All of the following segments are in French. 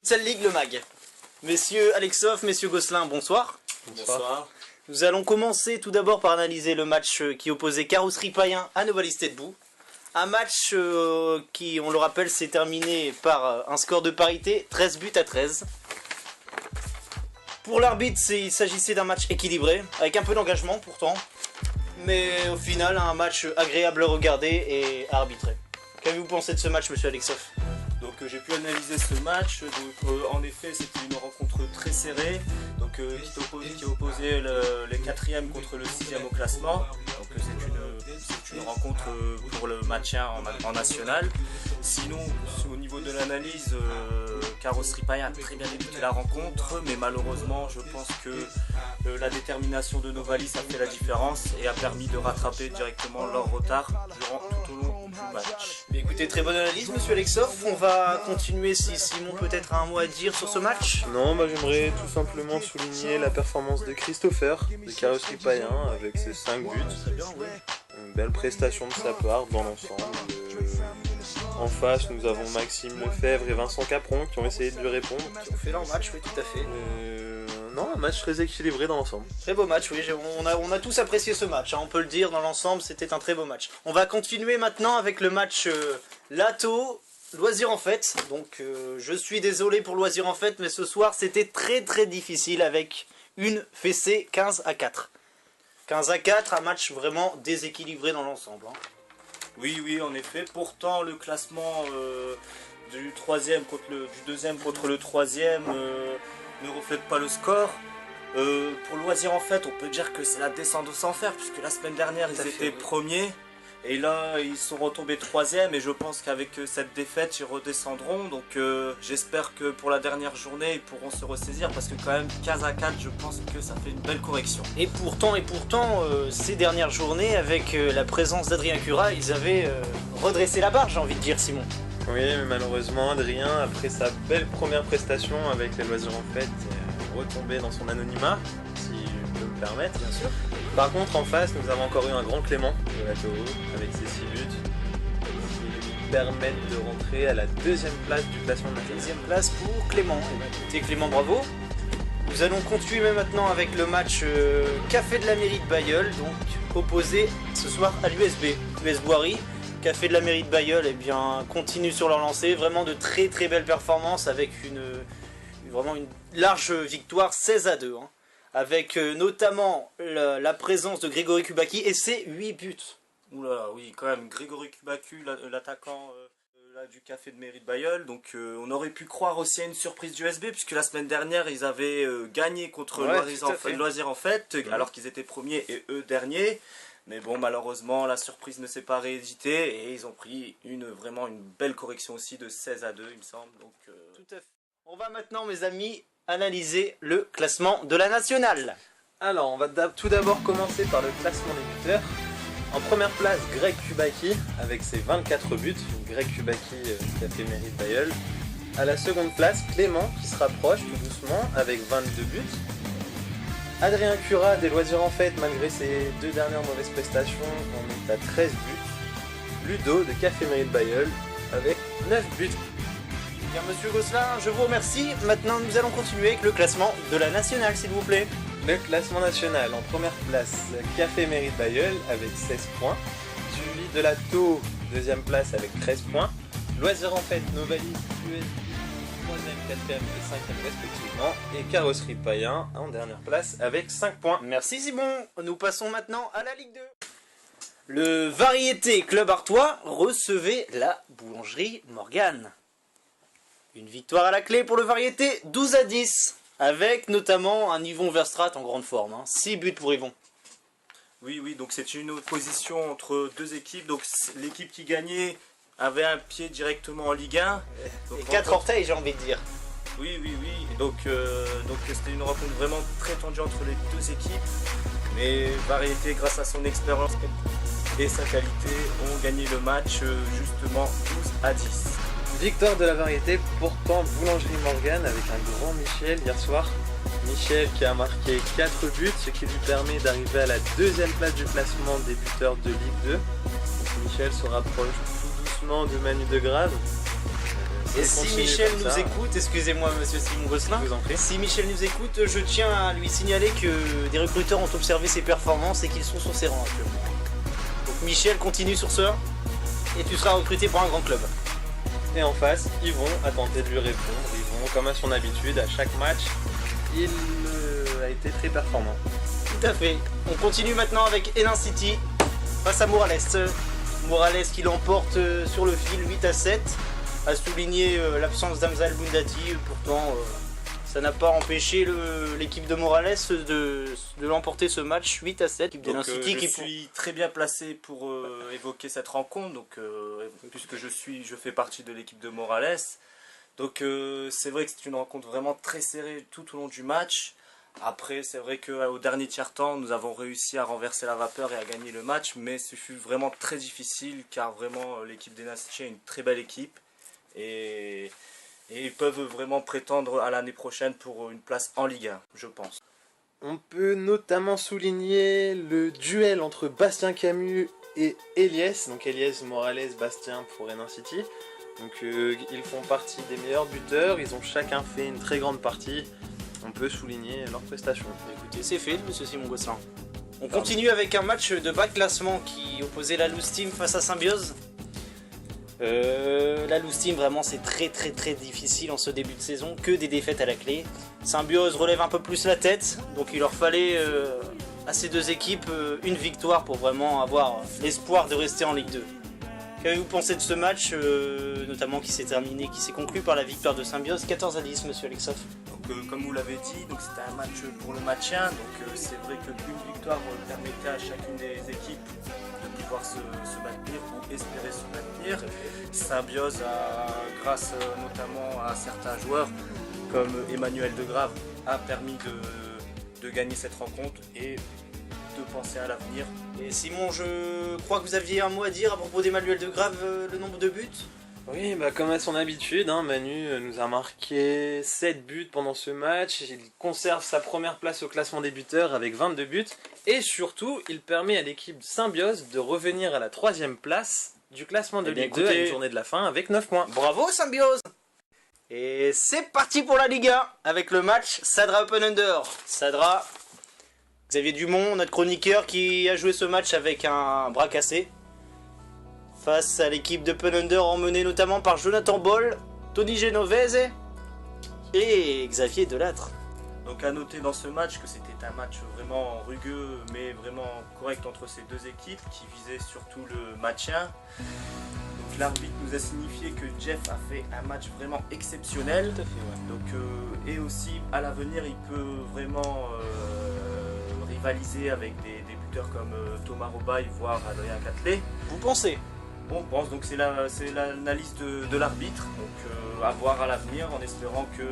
Futsal League, le MAG. Messieurs Alexov, messieurs Gosselin, bonsoir. Bonsoir. Nous allons commencer tout d'abord par analyser le match qui opposait Carrosserie Payen à Novalis Debout. Un match qui, on le rappelle, s'est terminé par un score de parité, 13 buts à 13. Pour l'arbitre, il s'agissait d'un match équilibré, avec un peu d'engagement pourtant, mais au final, un match agréable à regarder et à arbitrer. Qu'avez-vous pensé de ce match, monsieur Alexov? Donc j'ai pu analyser ce match, donc en effet c'était une rencontre très serrée, donc qui opposait les 4e contre le 6e au classement, donc c'est une rencontre pour le maintien en national. Sinon au niveau de l'analyse, Carrosserie Payen a très bien débuté la rencontre, mais malheureusement je pense que la détermination de Novalis a fait la différence et a permis de rattraper directement leur retard tout au long du match. Mais écoutez, très bonne analyse, monsieur Alexov. On va continuer si Simon peut-être a un mot à dire sur ce match. Non, j'aimerais tout simplement souligner la performance de Christopher de Carrosserie Payen avec ses 5 buts. Une belle prestation de sa part dans l'ensemble. En face, nous avons Maxime Lefebvre et Vincent Capron qui ont essayé de lui répondre. Qui ont fait leur match, oui, tout à fait. Non, un match très équilibré dans l'ensemble. Très beau match, oui. On a tous apprécié ce match, hein, on peut le dire, dans l'ensemble, c'était un très beau match. On va continuer maintenant avec le match Lato, Loisir en Fête. Donc, je suis désolé pour Loisir en Fête, mais ce soir, c'était très difficile avec une fessée 15 à 4. 15 à 4, un match vraiment déséquilibré dans l'ensemble. Hein. Oui, en effet. Pourtant, le classement du 2e contre le 3e ne reflète pas le score. Pour Loisir en Fête, on peut dire que c'est la descente aux enfers, puisque la semaine dernière, ils étaient premiers. Et là, ils sont retombés 3e, et je pense qu'avec cette défaite, ils redescendront. Donc j'espère que pour la dernière journée, ils pourront se ressaisir, parce que quand même, 15 à 4, je pense que ça fait une belle correction. Et pourtant, ces dernières journées, avec la présence d'Adrien Cura, ils avaient redressé la barre, j'ai envie de dire, Simon. Oui, mais malheureusement, Adrien, après sa belle première prestation avec les Loisirs en Fête, est retombé dans son anonymat, si je peux me permettre, bien sûr. Par contre, en face, nous avons encore eu un grand Clément de la Toro, avec ses 6 buts, qui lui permettent de rentrer à la 2e place du classement national. 2e place pour Clément. Écoutez, Clément, bravo. Nous allons continuer maintenant avec le match Café de la Mairie de Bailleul, donc opposé ce soir à l'USB. US Boiry. Café de la Mairie de Bailleul, eh bien, continue sur leur lancée. Vraiment de très belles performances avec vraiment une large victoire 16 à 2. Hein, avec notamment la présence de Grégory Kubaki et ses 8 buts. Oula, oui, quand même, Grégory Kubaki, l'attaquant du Café de Mairie de Bailleul. Donc on aurait pu croire aussi à une surprise du USB, puisque la semaine dernière, ils avaient gagné contre Loisir en Fête, alors qu'ils étaient premiers et eux derniers. Mais bon, malheureusement, la surprise ne s'est pas rééditée et ils ont pris vraiment une belle correction aussi de 16 à 2, il me semble. Donc, Tout à fait. On va maintenant, mes amis, analyser le classement de la nationale. Alors, on va tout d'abord commencer par le classement des buteurs. En première place, Greg Kubaki avec ses 24 buts. Greg Kubaki qui a fait Mairie de Bailleul. À la seconde place, Clément qui se rapproche tout doucement avec 22 buts. Adrien Cura des Loisirs en Fête, malgré ses 2 dernières mauvaises prestations, on est à 13 buts. Ludo de Café Mairie de Bailleul avec 9 buts. Bien, monsieur Gosselin, je vous remercie. Maintenant, nous allons continuer avec le classement de la nationale, s'il vous plaît. Le classement national, en première place, Café Mairie de Bailleul avec 16 points. Suivi de la Tau, 2e place avec 13 points. Loisirs en Fête, Novalis, USB, 3e, 4e et 5e respectivement. Et Carrosserie Payen en dernière place avec 5 points. Merci Simon. Nous passons maintenant à la Ligue 2. Le Variété Club Artois recevait la Boulangerie Morgane. Une victoire à la clé pour le Variété, 12 à 10. Avec notamment un Yvon Verstraat en grande forme. 6 buts pour Yvon. Oui, donc c'est une opposition entre deux équipes. Donc l'équipe qui gagnait avait un pied directement en Ligue 1. Donc, et 4 orteils, j'ai envie de dire. Oui. Donc c'était une rencontre vraiment très tendue entre les deux équipes. Mais Variété, grâce à son expérience et sa qualité, ont gagné le match justement 12 à 10. Victoire de la Variété, pourtant Boulangerie Morgane avec un grand Michel hier soir. Michel qui a marqué 4 buts, ce qui lui permet d'arriver à la 2e place du classement des buteurs de Ligue 2. Michel se rapproche tout doucement de Manu Degrave. Et si Michel nous écoute, excusez-moi monsieur Simon Gosselin, je vous en prie. Si Michel nous écoute, je tiens à lui signaler que des recruteurs ont observé ses performances et qu'ils sont sur ses rangs actuellement. Donc Michel, continue sur ça et tu seras recruté pour un grand club. Et en face, Yvon a tenté de lui répondre. Yvon, comme à son habitude, à chaque match, il a été très performant. Tout à fait. On continue maintenant avec Hénin City face à Morales. Morales qui l'emporte sur le fil 8-7. A souligné l'absence d'Hamza El Boundati. Pourtant, ça n'a pas empêché l'équipe de Morales de l'emporter ce match 8-7. L'équipe d'Hénin City je suis très bien placé pour évoquer cette rencontre. Donc, puisque je fais partie de l'équipe de Morales. Donc c'est vrai que c'est une rencontre vraiment très serrée tout au long du match. Après, c'est vrai qu'au dernier tiers-temps, nous avons réussi à renverser la vapeur et à gagner le match, mais ce fut vraiment très difficile car vraiment l'équipe d'Hénin City est une très belle équipe et ils peuvent vraiment prétendre à l'année prochaine pour une place en Ligue 1, je pense. On peut notamment souligner le duel entre Bastien Camus et Eliès, donc Eliès Morales, Bastien pour Hénin City. Donc ils font partie des meilleurs buteurs, ils ont chacun fait une très grande partie. On peut souligner leurs prestations. Écoutez, c'est fait, monsieur Simon Gosselin. On continue avec un match de bas classement qui opposait la Loose Team face à Symbiose. La Loose Team, vraiment, c'est très difficile en ce début de saison. Que des défaites à la clé. Symbiose relève un peu plus la tête. Donc il leur fallait à ces deux équipes une victoire pour vraiment avoir l'espoir de rester en Ligue 2. Qu'avez-vous pensé de ce match, notamment qui s'est conclu par la victoire de Symbiose 14-10, monsieur Alexov? Donc, comme vous l'avez dit, c'était un match pour le maintien. Donc c'est vrai qu'une victoire permettait à chacune des équipes de pouvoir se maintenir ou espérer se maintenir. Symbiose, grâce notamment à certains joueurs comme Emmanuel Degrave, a permis de gagner cette rencontre et de penser à l'avenir. Et Simon, je crois que vous aviez un mot à dire à propos d'Emmanuel Degrave, le nombre de buts? Oui, comme à son habitude, Manu nous a marqué 7 buts pendant ce match. Il conserve sa première place au classement des buteurs avec 22 buts. Et surtout, il permet à l'équipe Symbiose de revenir à la 3e place du classement de Ligue 2 à une journée de la fin avec 9 points. Bravo Symbiose! Et c'est parti pour la Ligue 1 avec le match Sadra Open Under. Sadra, Xavier Dumont, notre chroniqueur qui a joué ce match avec un bras cassé. Face à l'équipe de Open Under emmenée notamment par Jonathan Boll, Tony Genovese et Xavier Delattre. Donc à noter dans ce match que c'était un match vraiment rugueux mais vraiment correct entre ces deux équipes qui visaient surtout le maintien. Donc l'arbitre nous a signifié que Jeff a fait un match vraiment exceptionnel. Tout à fait, ouais. Donc, et aussi à l'avenir il peut vraiment rivaliser avec des buteurs comme Thomas Robaille voire Adrien Catelet. Vous pensez? On pense, donc c'est l'analyse de l'arbitre, donc à voir à l'avenir en espérant que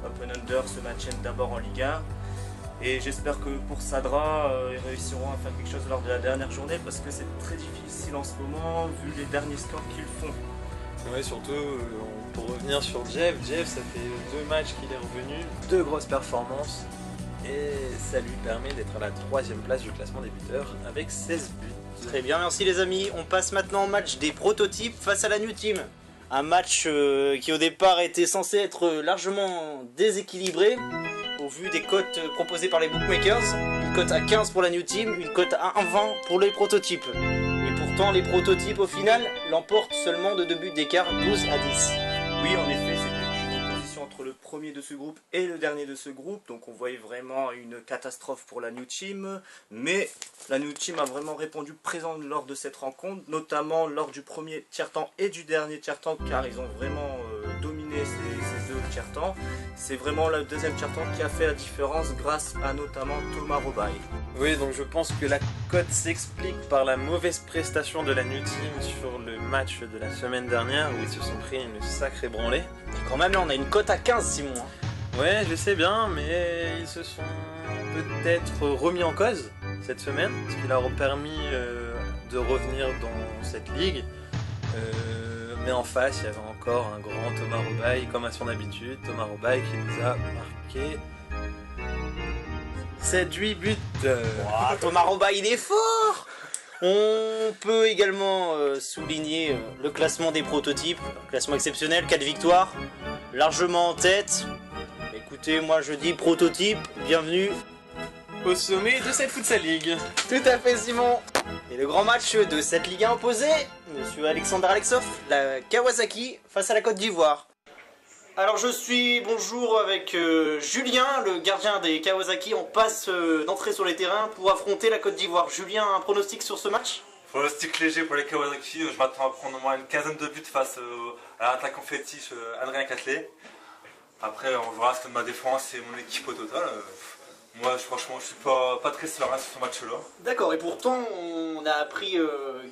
Open Under se maintienne d'abord en Ligue 1 et j'espère que pour Sadra ils réussiront à faire quelque chose lors de la dernière journée parce que c'est très difficile en ce moment vu les derniers scores qu'ils font. Ouais, surtout pour revenir sur Jeff, ça fait 2 matchs qu'il est revenu, 2 grosses performances et ça lui permet d'être à la 3e place du classement des buteurs avec 16 buts. Très bien, merci les amis. On passe maintenant au match des prototypes face à la New Team. Un match qui au départ était censé être largement déséquilibré au vu des cotes proposées par les bookmakers. Une cote à 15 pour la New Team, une cote à 1,20 pour les prototypes. Et pourtant les prototypes au final l'emportent seulement de 2 buts d'écart, 12-10. Oui, en effet, c'était une opposition entre le premier de ce groupe et le dernier de ce groupe. Donc on voyait vraiment une catastrophe pour la New Team. Mais la New Team a vraiment répondu présent lors de cette rencontre, notamment lors du premier tiers-temps et du dernier tiers-temps, car ils ont vraiment dominé ces deux tiers-temps. C'est vraiment le deuxième tiers-temps qui a fait la différence grâce à notamment Thomas Robaille. Oui, donc je pense que la cote s'explique par la mauvaise prestation de la New Team sur le match de la semaine dernière où ils se sont pris une sacrée branlée. Quand même là on a une cote à 15 Simon. Ouais, je sais bien, mais ils se sont peut-être remis en cause cette semaine, ce qui leur a permis de revenir dans cette ligue. Mais en face, il y avait encore un grand Thomas Robaille, comme à son habitude. Thomas Robaille qui nous a marqué 7-8 buts. Wow, Thomas Robaille, il est fort! On peut également souligner le classement des prototypes, classement exceptionnel, 4 victoires, largement en tête. Écoutez, moi je dis prototype, bienvenue Au sommet de cette Futsal League. Tout à fait Simon. Et le grand match de cette Ligue 1 opposée, monsieur Alexandre Alexov, la Kawasaki face à la Côte d'Ivoire. Alors je suis, bonjour, avec Julien, le gardien des Kawasaki. On passe d'entrée sur les terrains pour affronter la Côte d'Ivoire. Julien, un pronostic sur ce match? Pronostic léger pour les Kawasaki, je m'attends à prendre au moins une quinzaine de buts face à l'attaquant fétiche Adrien Quatlet. Après on verra ce que ma défense et mon équipe au total. Moi franchement je suis pas très serein sur ce match là. D'accord, et pourtant on a appris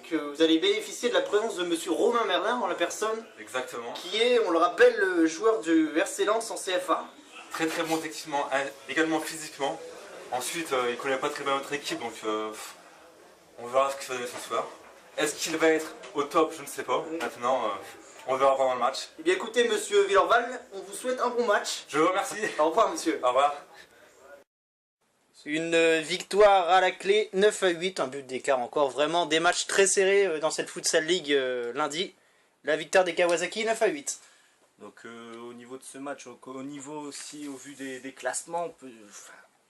que vous allez bénéficier de la présence de monsieur Romain Merlin en la personne. Exactement. Qui est, on le rappelle, le joueur du RC Lens en CFA. Très bon techniquement, également physiquement. Ensuite il connaît pas très bien notre équipe donc on verra ce qu'il va donner ce soir. Est-ce qu'il va être au top? Je ne sais pas. Maintenant on verra pendant le match. Eh bien écoutez monsieur Villeurval, on vous souhaite un bon match. Je vous remercie. Au revoir monsieur. Au revoir. Une victoire à la clé, 9-8, un but d'écart encore, vraiment des matchs très serrés dans cette Futsal League lundi. La victoire des Kawasaki, 9-8. Donc au niveau de ce match, au niveau aussi au vu des classements,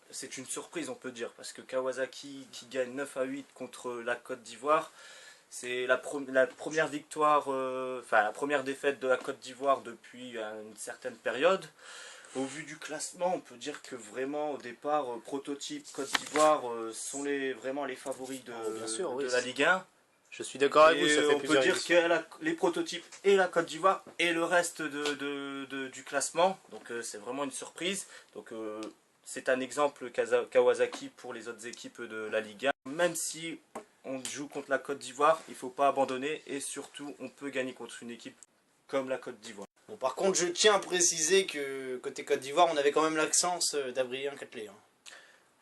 c'est une surprise on peut dire, parce que Kawasaki qui gagne 9-8 contre la Côte d'Ivoire, c'est la première victoire, la première défaite de la Côte d'Ivoire depuis une certaine période. Au vu du classement, on peut dire que vraiment au départ, prototype Côte d'Ivoire sont vraiment les favoris de la Ligue 1. Je suis d'accord avec vous, ça fait on peut dire que les prototypes et la Côte d'Ivoire et le reste du classement, donc c'est vraiment une surprise. Donc c'est un exemple Kawasaki pour les autres équipes de la Ligue 1. Même si on joue contre la Côte d'Ivoire, il ne faut pas abandonner et surtout on peut gagner contre une équipe comme la Côte d'Ivoire. Bon, par contre, je tiens à préciser que côté Côte d'Ivoire, on avait quand même l'absence d'Adrien Quatlet.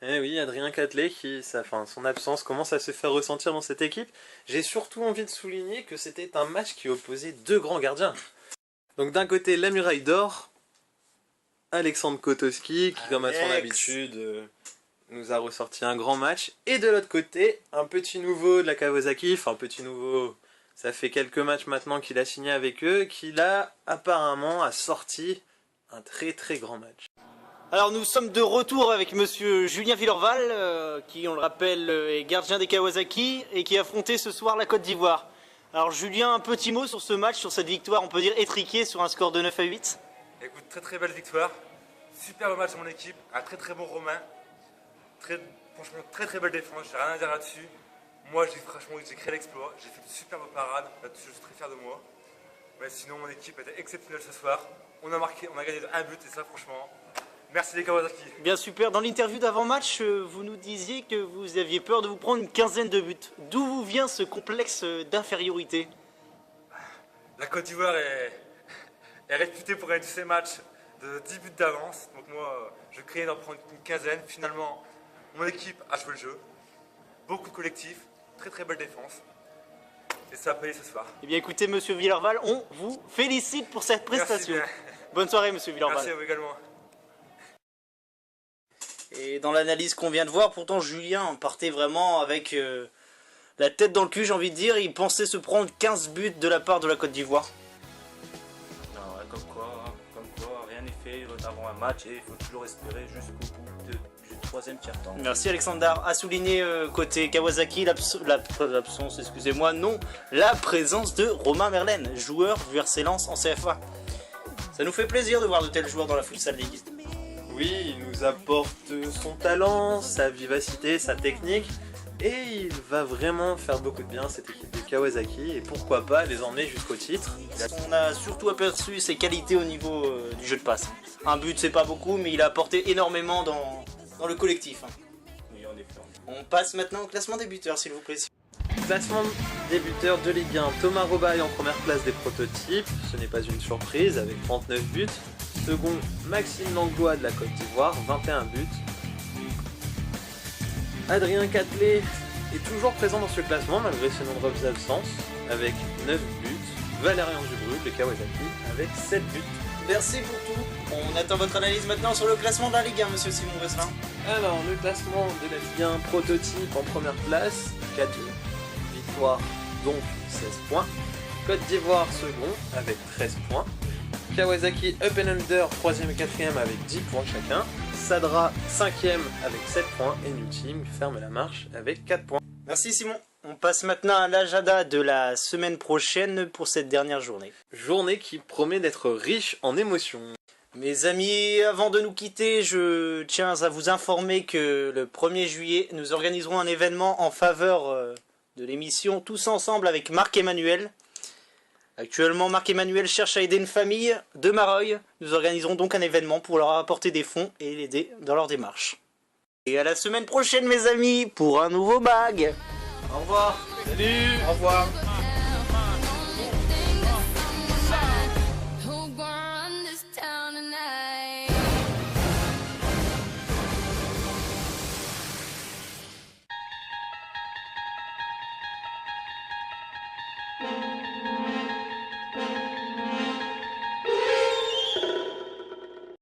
Eh oui, Adrien Quatlet, son absence commence à se faire ressentir dans cette équipe. J'ai surtout envie de souligner que c'était un match qui opposait deux grands gardiens. Donc d'un côté, la muraille d'or, Alexandre Kotoski, qui comme à son habitude nous a ressorti un grand match. Et de l'autre côté, un petit nouveau de la Kawasaki, enfin un petit nouveau... Ça fait quelques matchs maintenant qu'il a signé avec eux, qu'il a apparemment sorti un très grand match. Alors nous sommes de retour avec monsieur Julien Villeurval, qui on le rappelle est gardien des Kawasaki et qui a affronté ce soir la Côte d'Ivoire. Alors Julien, un petit mot sur ce match, sur cette victoire, on peut dire étriquée sur un score de 9-8. Écoute, très belle victoire, superbe match de mon équipe, un très bon Romain, franchement très belle défense, j'ai rien à dire là-dessus. Moi, j'ai créé l'exploit, j'ai fait une superbe parade, là-dessus je suis très fier de moi. Mais sinon, mon équipe était exceptionnelle ce soir. On a gagné un but et ça, franchement, merci les Kawasaki. Bien super, dans l'interview d'avant-match, vous nous disiez que vous aviez peur de vous prendre une quinzaine de buts. D'où vous vient ce complexe d'infériorité? La Côte d'Ivoire est réputée pour gagner tous ses matchs de 10 buts d'avance. Donc moi, je craignais d'en prendre une quinzaine. Finalement, mon équipe a joué le jeu. Beaucoup de collectifs. Très belle défense. Et ça a payé ce soir. Eh bien écoutez monsieur Villeurval, on vous félicite pour cette prestation. Merci bien. Bonne soirée monsieur Villeurval. Merci à vous également. Et dans l'analyse qu'on vient de voir, pourtant Julien partait vraiment avec la tête dans le cul, j'ai envie de dire. Il pensait se prendre 15 buts de la part de la Côte d'Ivoire. Non, comme quoi, rien n'est fait avant un match et il faut toujours espérer jusqu'au bout du troisième tiers-temps. Merci Alexandre. À souligner côté Kawasaki l'absence, excusez-moi, non, la présence de Romain Merlin, joueur du RC Lens en CFA. Ça nous fait plaisir de voir de tels joueurs dans la Futsal League. Oui, il nous apporte son talent, sa vivacité, sa technique. Et il va vraiment faire beaucoup de bien cette équipe de Kawasaki. Et pourquoi pas les emmener jusqu'au titre. On a surtout aperçu ses qualités au niveau du jeu de passe. Un but c'est pas beaucoup, mais il a apporté énormément dans le collectif. Oui, en effet. On passe maintenant au classement des buteurs s'il vous plaît. Classement des buteurs de Ligue 1, Thomas Robaille en première place des prototypes, ce n'est pas une surprise avec 39 buts. Second, Maxime Langlois de la Côte d'Ivoire, 21 buts. Adrien Quatlet est toujours présent dans ce classement malgré ses nombreuses absences avec 9 buts. Valérian Dubrul de Kawasaki avec 7 buts. Merci pour tout. On attend votre analyse maintenant sur le classement de la Ligue 1, monsieur Simon Gosselin. Alors, le classement de la Ligue 1 prototype en première place, 4 buts. victoires, donc 16 points. Côte d'Ivoire second avec 13 points. Kawasaki Up and Under 3ème et 4ème avec 10 points chacun. Sadra 5ème avec 7 points et New Team ferme la marche avec 4 points. Merci Simon. On passe maintenant à l'agenda de la semaine prochaine pour cette dernière journée. Journée qui promet d'être riche en émotions. Mes amis, avant de nous quitter, je tiens à vous informer que le 1er juillet, nous organiserons un événement en faveur de l'émission Tous Ensemble avec Marc-Emmanuel. Actuellement, Marc-Emmanuel cherche à aider une famille de Mareuil. Nous organiserons donc un événement pour leur apporter des fonds et l'aider dans leur démarche. Et à la semaine prochaine mes amis, pour un nouveau mag. Au revoir. Salut. Au revoir.